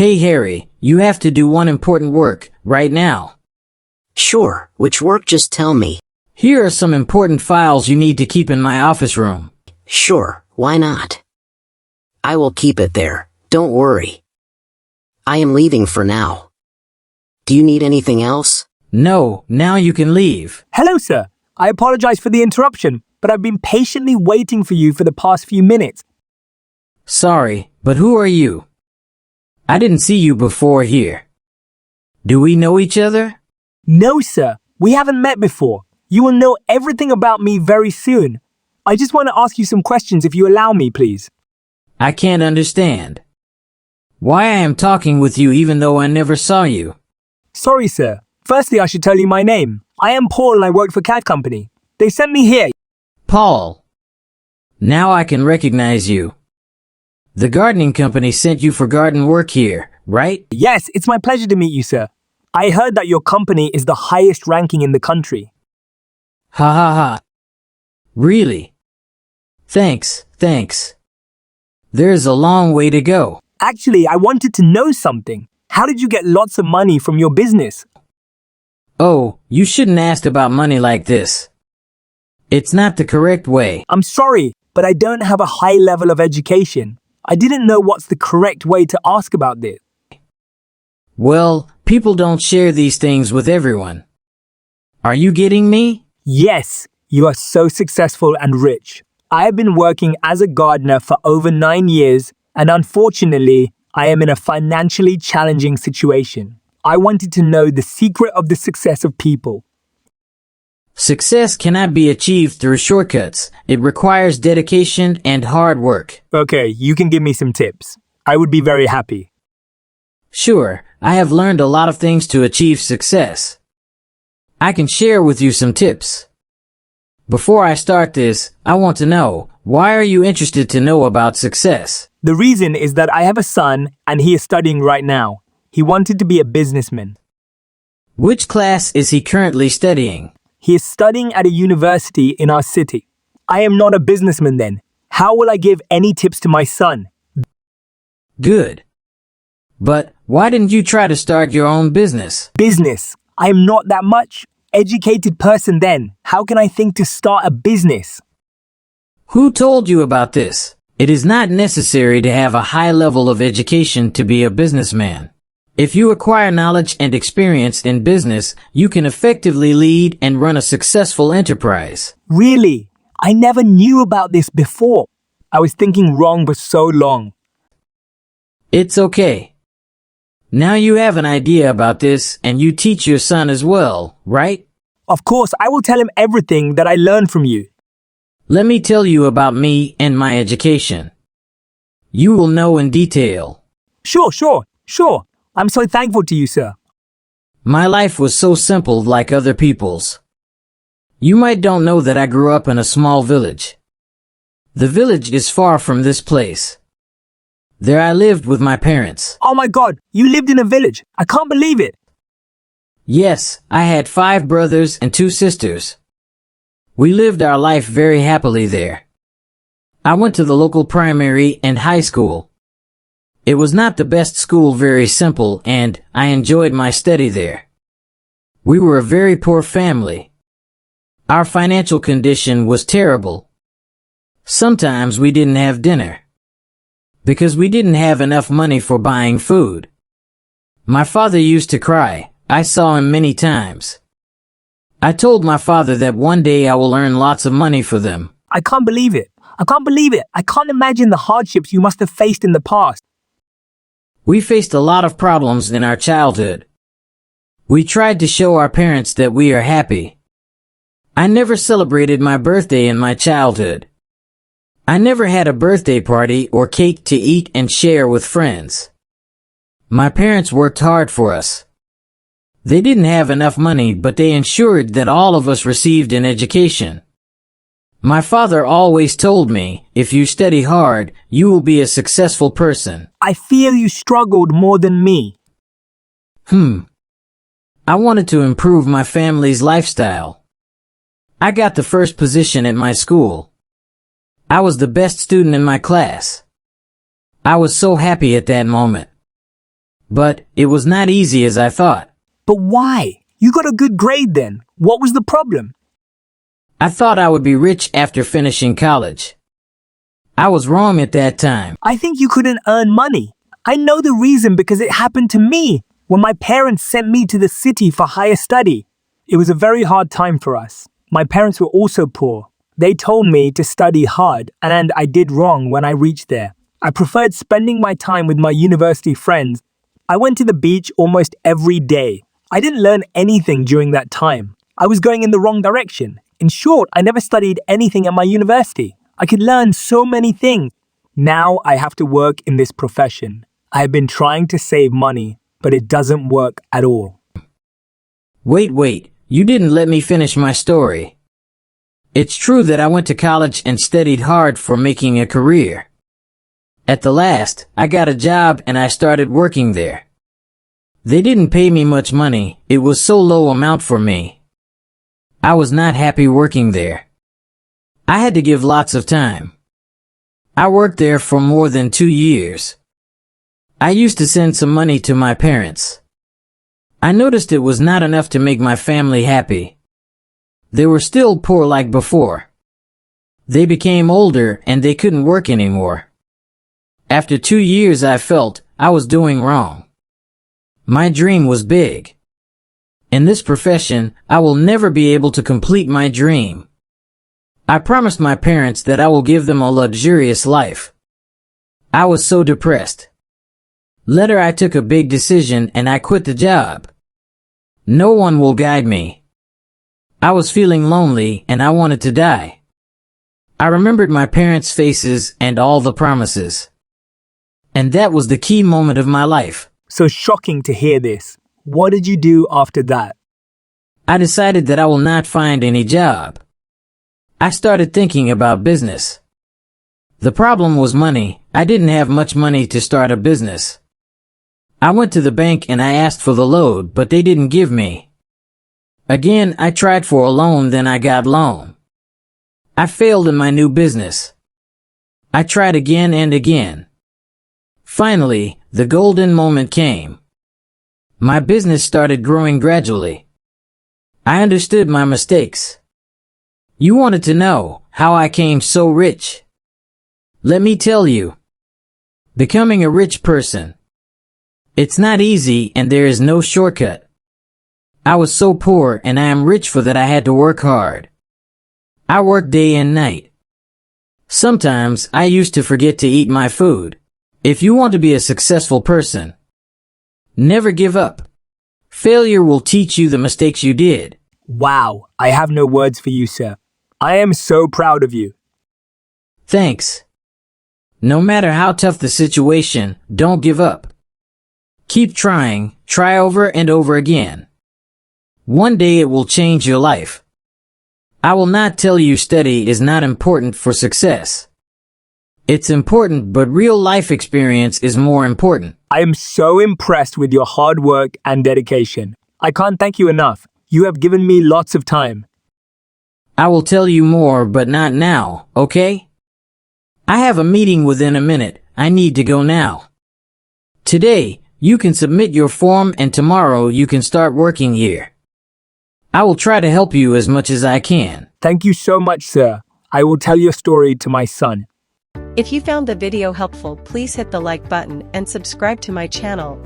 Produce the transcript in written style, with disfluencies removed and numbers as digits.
Hey Harry, you have to do one important work, right now. Sure, which work? Just tell me. Here are some important files you need to keep in my office room. Sure, why not? I will keep it there, don't worry. I am leaving for now. Do you need anything else? No, now you can leave. Hello, sir. I apologize for the interruption, but I've been patiently waiting for you for the past few minutes. Sorry, but who are you? I didn't see you before here. Do we know each other? No, sir. We haven't met before. You will know everything about me very soon. I just want to ask you some questions if you allow me, please. I can't understand. Why I am talking with you even though I never saw you? Sorry, sir. Firstly, I should tell you my name. I am Paul and I work for Cat Company. They sent me here. Paul. Now I can recognize you. The gardening company sent you for garden work here, right? Yes, it's my pleasure to meet you, sir. I heard that your company is the highest ranking in the country. Ha ha ha. Really? Thanks. There's a long way to go. Actually, I wanted to know something. How did you get lots of money from your business? Oh, you shouldn't ask about money like this. It's not the correct way. I'm sorry, but I don't have a high level of education. I didn't know what's the correct way to ask about this. Well, people don't share these things with everyone. Are you getting me? Yes, you are so successful and rich. I have been working as a gardener for over 9 years, and unfortunately, I am in a financially challenging situation. I wanted to know the secret of the success of people. Success cannot be achieved through shortcuts. It requires dedication and hard work. Okay, you can give me some tips. I would be very happy. Sure, I have learned a lot of things to achieve success. I can share with you some tips. Before I start this, I want to know, why are you interested to know about success? The reason is that I have a son and he is studying right now. He wanted to be a businessman. Which class is he currently studying? He is studying at a university in our city. I am not a businessman then. How will I give any tips to my son? Good. But why didn't you try to start your own business? Business? I am not that much educated person then. How can I think to start a business? Who told you about this? It is not necessary to have a high level of education to be a businessman. If you acquire knowledge and experience in business, you can effectively lead and run a successful enterprise. Really? I never knew about this before. I was thinking wrong for so long. It's okay. Now you have an idea about this and you teach your son as well, right? Of course, I will tell him everything that I learned from you. Let me tell you about me and my education. You will know in detail. Sure. I'm so thankful to you, sir. My life was so simple like other people's. You might don't know that I grew up in a small village. The village is far from this place. There I lived with my parents. Oh my God, you lived in a village. I can't believe it. Yes, I had 5 brothers and 2 sisters. We lived our life very happily there. I went to the local primary and high school. It was not the best school, very simple, and I enjoyed my study there. We were a very poor family. Our financial condition was terrible. Sometimes we didn't have dinner because we didn't have enough money for buying food. My father used to cry. I saw him many times. I told my father that one day I will earn lots of money for them. I can't believe it. I can't imagine the hardships you must have faced in the past. We faced a lot of problems in our childhood. We tried to show our parents that we are happy. I never celebrated my birthday in my childhood. I never had a birthday party or cake to eat and share with friends. My parents worked hard for us. They didn't have enough money, but they ensured that all of us received an education. My father always told me, if you study hard, you will be a successful person. I feel you struggled more than me. I wanted to improve my family's lifestyle. I got the first position at my school. I was the best student in my class. I was so happy at that moment. But it was not easy as I thought. But why? You got a good grade then. What was the problem? I thought I would be rich after finishing college. I was wrong at that time. I think you couldn't earn money. I know the reason because it happened to me when my parents sent me to the city for higher study. It was a very hard time for us. My parents were also poor. They told me to study hard, and I did wrong when I reached there. I preferred spending my time with my university friends. I went to the beach almost every day. I didn't learn anything during that time. I was going in the wrong direction. In short, I never studied anything at my university. I could learn so many things. Now I have to work in this profession. I have been trying to save money, but it doesn't work at all. Wait, you didn't let me finish my story. It's true that I went to college and studied hard for making a career. At the last, I got a job and I started working there. They didn't pay me much money, it was so low amount for me. I was not happy working there. I had to give lots of time. I worked there for more than 2 years. I used to send some money to my parents. I noticed it was not enough to make my family happy. They were still poor like before. They became older and they couldn't work anymore. After 2 years I felt I was doing wrong. My dream was big. In this profession, I will never be able to complete my dream. I promised my parents that I will give them a luxurious life. I was so depressed. Later I took a big decision and I quit the job. No one will guide me. I was feeling lonely and I wanted to die. I remembered my parents' faces and all the promises. And that was the key moment of my life. So shocking to hear this. What did you do after that? I decided that I will not find any job. I started thinking about business. The problem was money. I didn't have much money to start a business. I went to the bank and I asked for the loan, but they didn't give me. Again, I tried for a loan, then I got loan. I failed in my new business. I tried again and again. Finally, the golden moment came. My business started growing gradually. I understood my mistakes. You wanted to know how I came so rich. Let me tell you. Becoming a rich person. It's not easy and there is no shortcut. I was so poor and I am rich for that I had to work hard. I worked day and night. Sometimes I used to forget to eat my food. If you want to be a successful person, never give up. Failure will teach you the mistakes you did. Wow, I have no words for you, sir. I am so proud of you. Thanks. No matter how tough the situation, don't give up. Keep trying, try over and over again. One day it will change your life. I will not tell you study is not important for success. It's important, but real life experience is more important. I am so impressed with your hard work and dedication. I can't thank you enough. You have given me lots of time. I will tell you more, but not now, okay? I have a meeting within a minute. I need to go now. Today, you can submit your form and tomorrow you can start working here. I will try to help you as much as I can. Thank you so much, sir. I will tell your story to my son. If you found the video helpful, please hit the like button and subscribe to my channel.